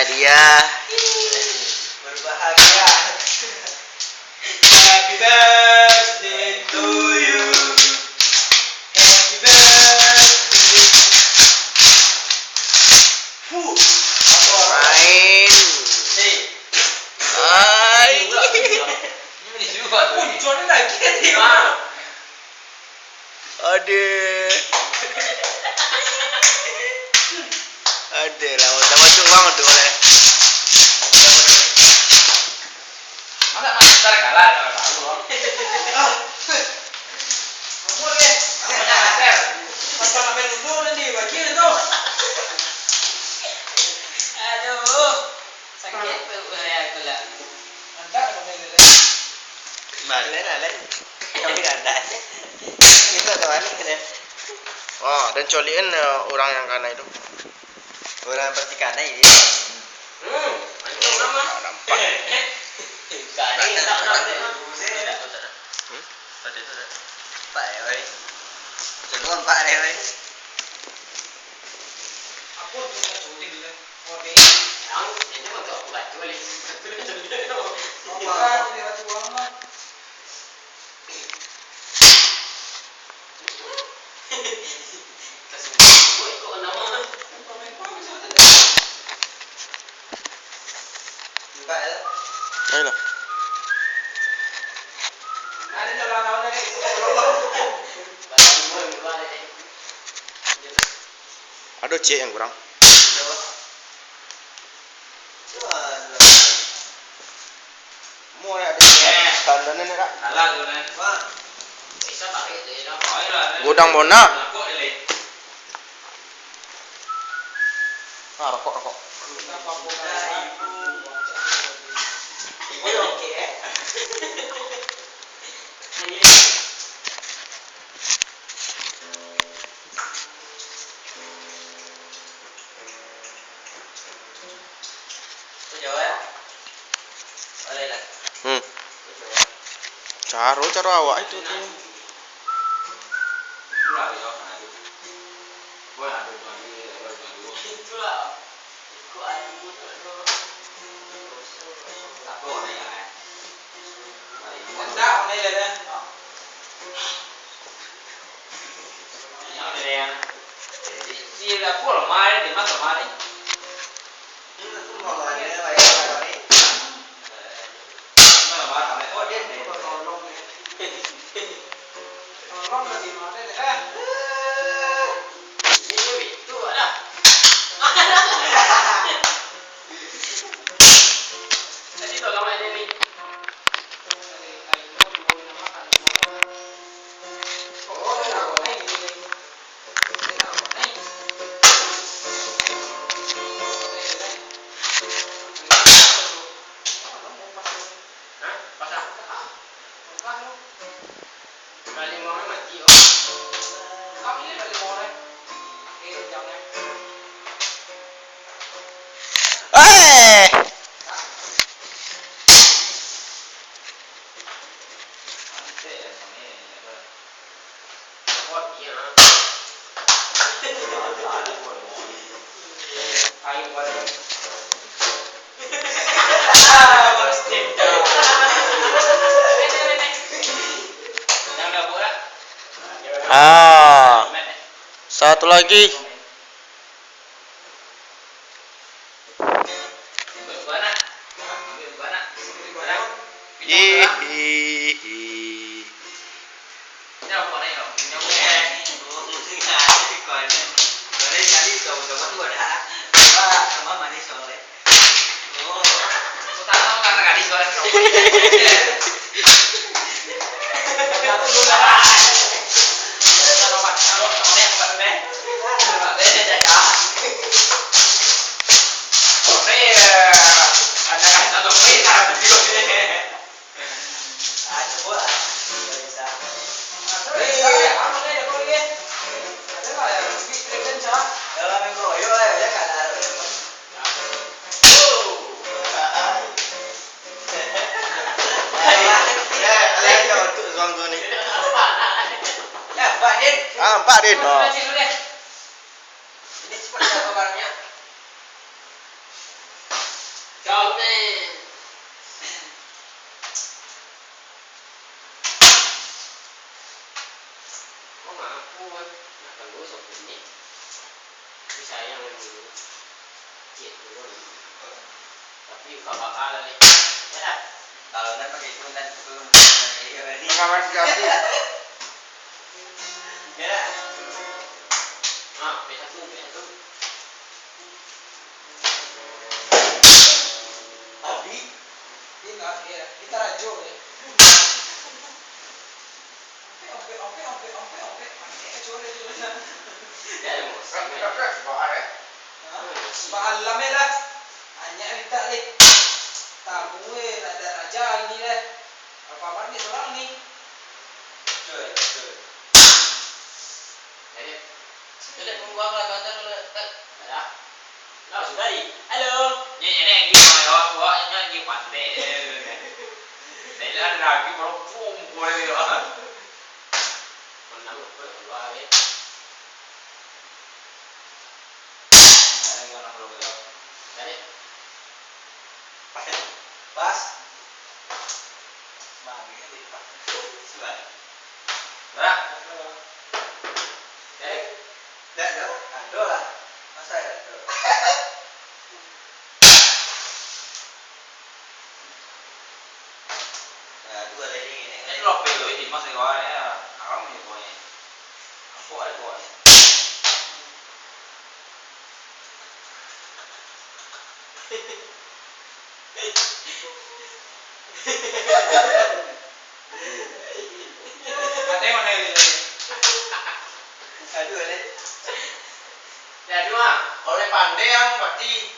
dia berbahagia. Happy birthday to you. Happy birthday. Main. Hai. Ini juga punculnya lagi nih. Aduh. Aduh, lama macam banget tuh oleh. Masa ntar kalah kalau tahu. Kamu deh. Apa ngapain dulu nanti bagian itu? Aduh. Sakit tuh ya gula. Anda apa ini? Balik. Tapi ada. Kita tuan ini. Oh, dan coliin orang yang kana itu. Orang pertikana ini. Anjing nama. Nampak. Gani tak nak deh. Tadi tu. Pak ya, wei. Jangan pak ya, wei. Aku tu syuting dulu. Okey. Ang ini mah tak buat tu lagi. Apa ni lewat uang mah? Kasih kau nama. Pak ya. Ayolah. Ada dalam tahun lagi. Ada cek yang kurang. Mau ada sandan ni tak? Alah tu kan. Wah. Bisa tak itu ya. Gudang Bona. Ah, rokok. Caro awak itu tuh. Ah, satu lagi. Pak Din. Oh. Ini seperti apa barangnya? Cik dulu. Tapi kau bakal lagi. Ya. Kalau nak pakai itu dan itu. Pengawas gratis. Ya. Ah, pesa tu. Abi, dia nggak ya, kita rajo ya. Ompe, pakai kecuali itu benar. Ya, emosi. Paalam lah, hanya minta deh. Tamu ada raja ini deh. Apa nih orang nih? Jadi, sudah membuang lah kantor tak. Ya. Nah, sudah di. Halo. Ini yang gimana ya? Bawa ini lagi pandai. Saya ada lagi baru pum boleh dia. Mana lupa lupa ya. Ada yang orang belum tahu. Jadi. Pas. Sudah. Berak. Jadi. Ada lah. Masa ya? Nah, dua lagi ini. Ini lope lo ini masih kau ya. Kamu ni kau ni. Aku ada kau ni. Ada yang mana ini? Aduh, ini. Ya cuma Oleh pandai yang berarti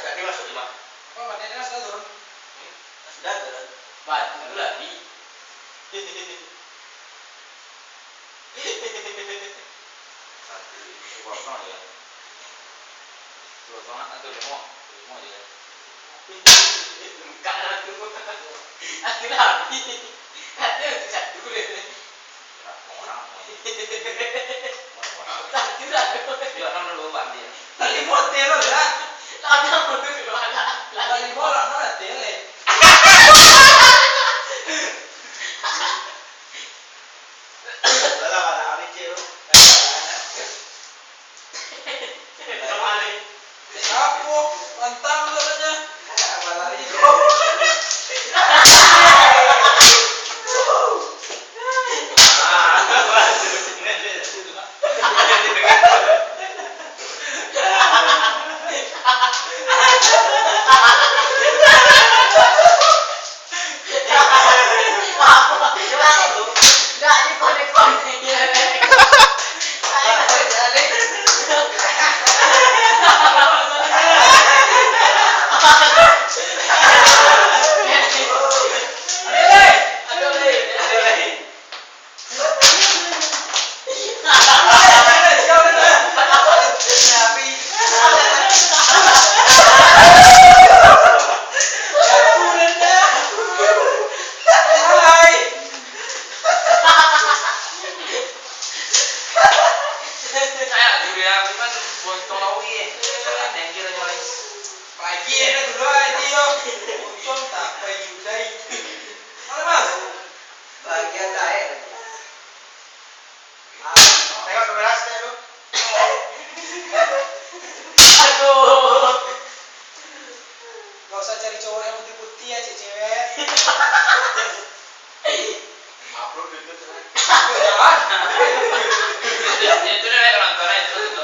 tadi masuk lima. Apa mana sudah turun? Sudah turun. bat itu lagi. Kosong ya. Kosong atau lemo je. Bukan aku. Aku lagi. Ada satu le. Orang. Satu lah. Dia orang lu buat dia. Tadi motel lo ya? Ada mau tu keluar lah. Tadi bola mana tele? Dalam ada Ali Ciro. Sama ni. Aku pantang katanya. Apa lari? Pagi ada dua itu yo. Untung tak payudai. Mana mas? Bagian saya. Tengok kamera saya tu. Aduh. Gak usah cari cowok yang putih-putih ya cewek. Upload gitu tu. Jangan. Itu dah orang tua itu tu.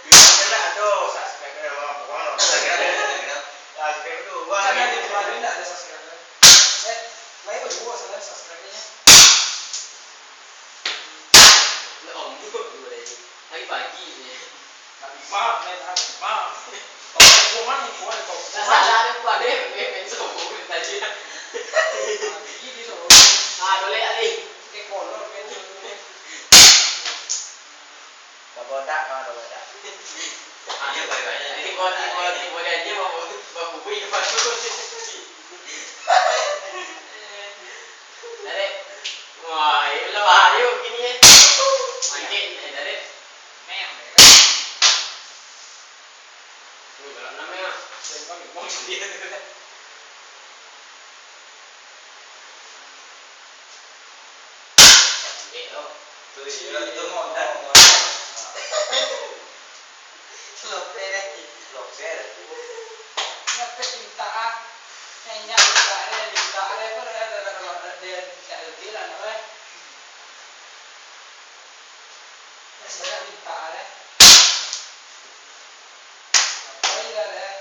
Kena ada subscriber orang orang. Subscriber tu. Wah, Jangan di tempat ini tidak ada subscriber. Lain berdua salah subscribernya. Om tu boleh. Pagi ni. Maaf, maaf. Kau mana kau ada kau? Salah ada pun ada pensel buku tadi. Gigi so. Boleh ali. Kayak kolor kan. Bodak kan bodak. Iya baik-baik. Tiba dia mau buku ini pasal. Dari. Wah, ini bahaya gini ya. Mungkin dari. Mem. Ini kalau namanya. Mau dia tu. Tu Itu modal. Lope deh. Lope. Nyampe minta ah. Nanya minta deh per ada dia tidak bilang apa. Saya minta deh. Apa ini deh?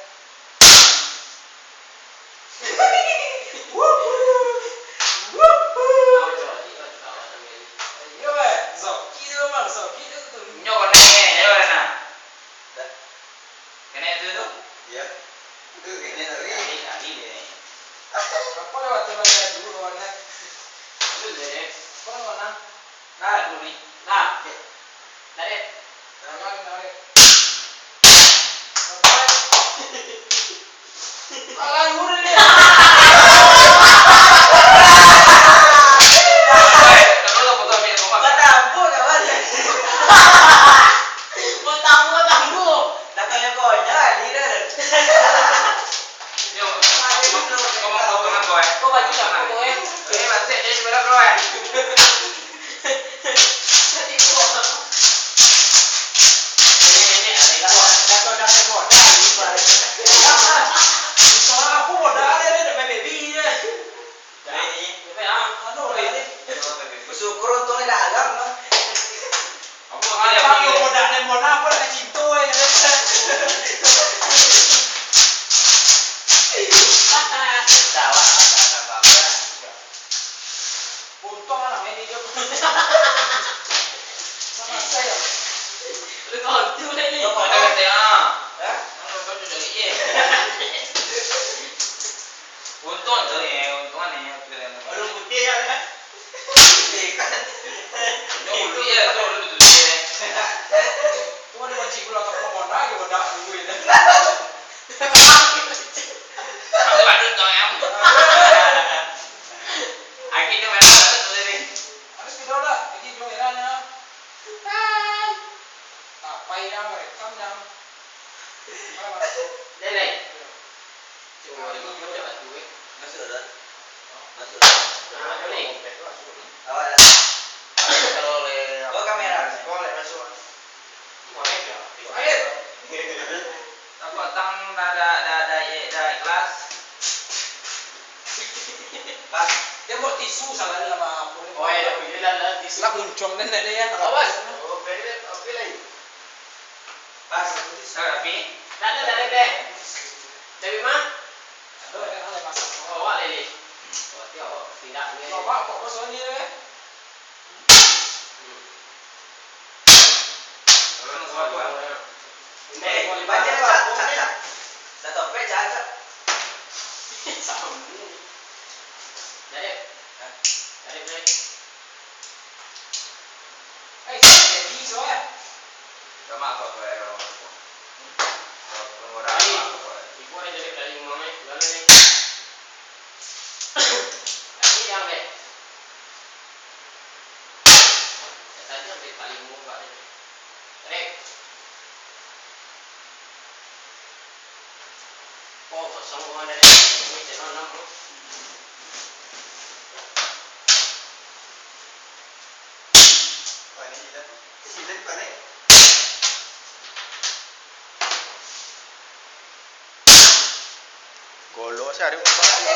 Golok sih Arif nampak tu.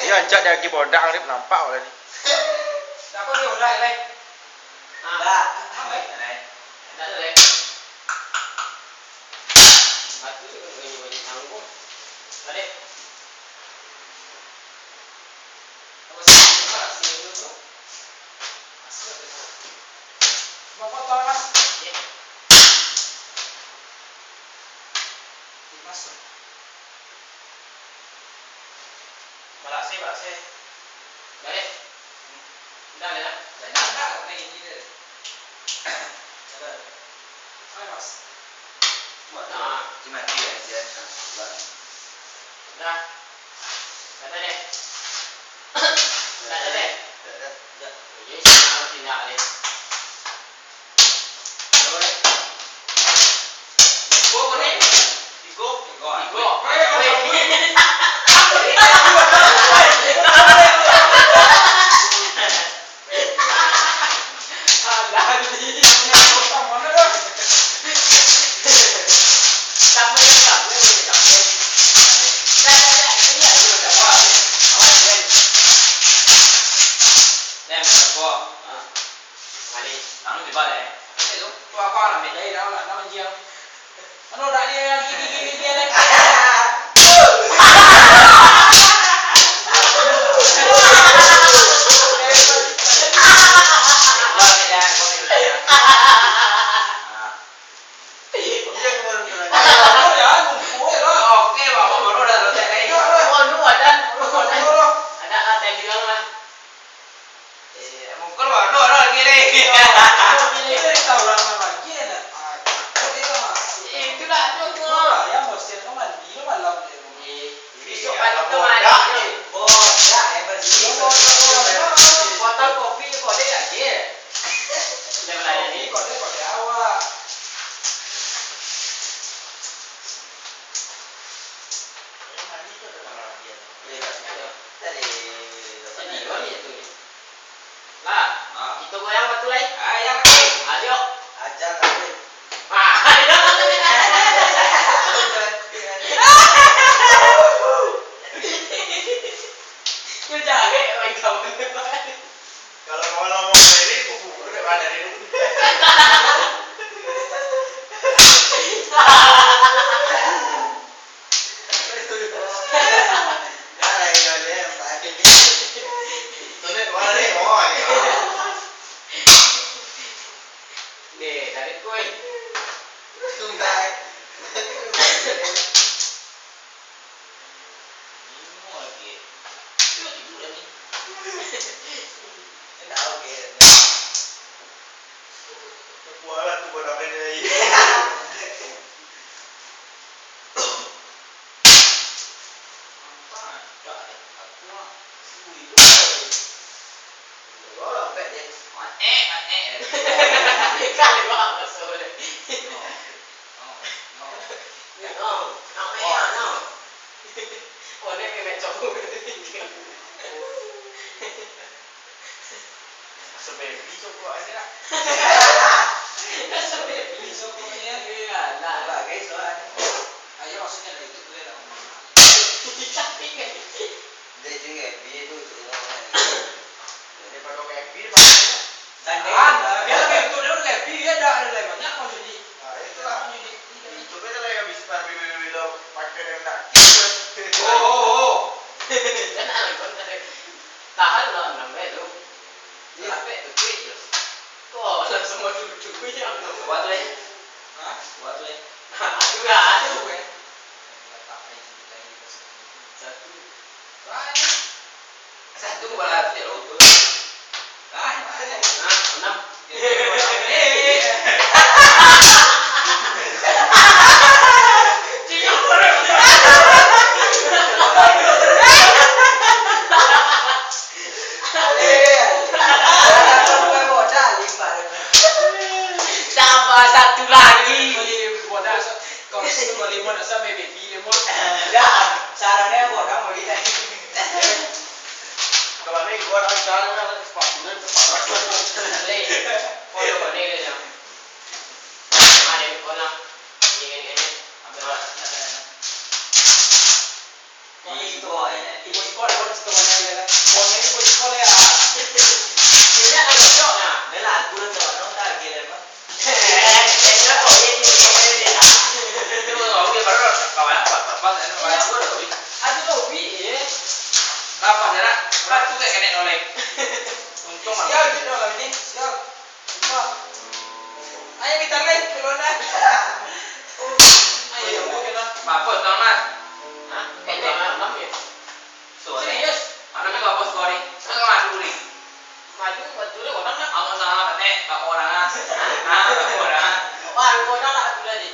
Dia anjak dia lagi bodak Arif nampak lah ni. Siapa dia bodak ni? Dah. Dah dah. Batu tu kan banyak tanggung. Tadi. Apa sih? Mana sih itu tu? Asal tu. Bapak tahu mas? Ya. Masuk. Balasih. Balik. Dah dah. Dah ni dia. Ada. Hai mas. Cuma dia je. Dah. Dah deh. Dah deh. Dah. Ya, harus tindak deh. Boleh. Go boleh. Go. Wah, ya mosil kan mandi lo malam deh. Besok pagi tu mandi. Bodak yang bersih. Botol kopi kau ada tak dia? Jangan layan ni. Kau deh awak. Mandi tu ada kamar dia. Tadi mana tu? Lah, kita goyang batu lain. Yang lagi. Ayo. Ajar tapi. Kau jaga main kamu. Kalau kau mau dari kubu udah mana dari. Ni, tarik koi. Kali buat masuk ni. Oh, ni memang cokok. Sebaby cokok aja lah. Sampai Besok pokoknya. lah. Bagai soalnya. Ayo maksudnya dari itu boleh dong. Tapi kan. Dia juga FB itu orang Dia pakai FB dia pakai. Biar lebih betul dia udah lebih dia ada banyak mau jadi. itulah. Itu beda lah yang bisa bila pakai yang nak. Kan anak kau tahan lah 6 meter tu. Sampai tu kuit je. Kau lah semua cucu yang buat tu. Hah? Buat tu. Aku dah ada. Satu bola tu tu. Enam. Tambah satu lagi. Kalau semua limon asal baby limon. Sarannya bodoh mau kita. Kalau ni gua orang cara sepatunya kepala. Follow kau ni je. Ada kau nak ini. Ambil. Itu Ibu sekolah pun sekolah ni lah. Pon ni pun sekolah ya. Ini ada cocok nak. dia lah aku tu orang tak gila mah. Saya kau ini. Itu orang dia baru kawan apa ni orang tu tu. Ada tu bi. Apa nak? Apa tu tak kena oleh. Untung mana. Sial di dalam ini. Sial. Cuma. Ayo kita main kelona. Ayo mungkin lah. Apa tahu mas? Hah? Ini enam ya. Serius? Anak ni apa story? Sekarang maju ni. Maju betul le orang nak awak nak tak tak orang ah. Tak orang. Wah, orang nak tu tadi.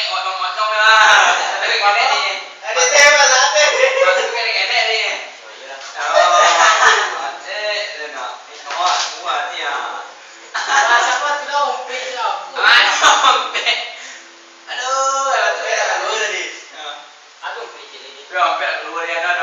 Orang macam lah. Tapi kene ni. Ada tema sate. Tapi kene ni. Oh. Nak. Buat ni ah. Siapa tu dah umpet dah. Umpet. Aduh, Ada tadi. Aduh, umpet je lagi. Umpet keluar dia dah.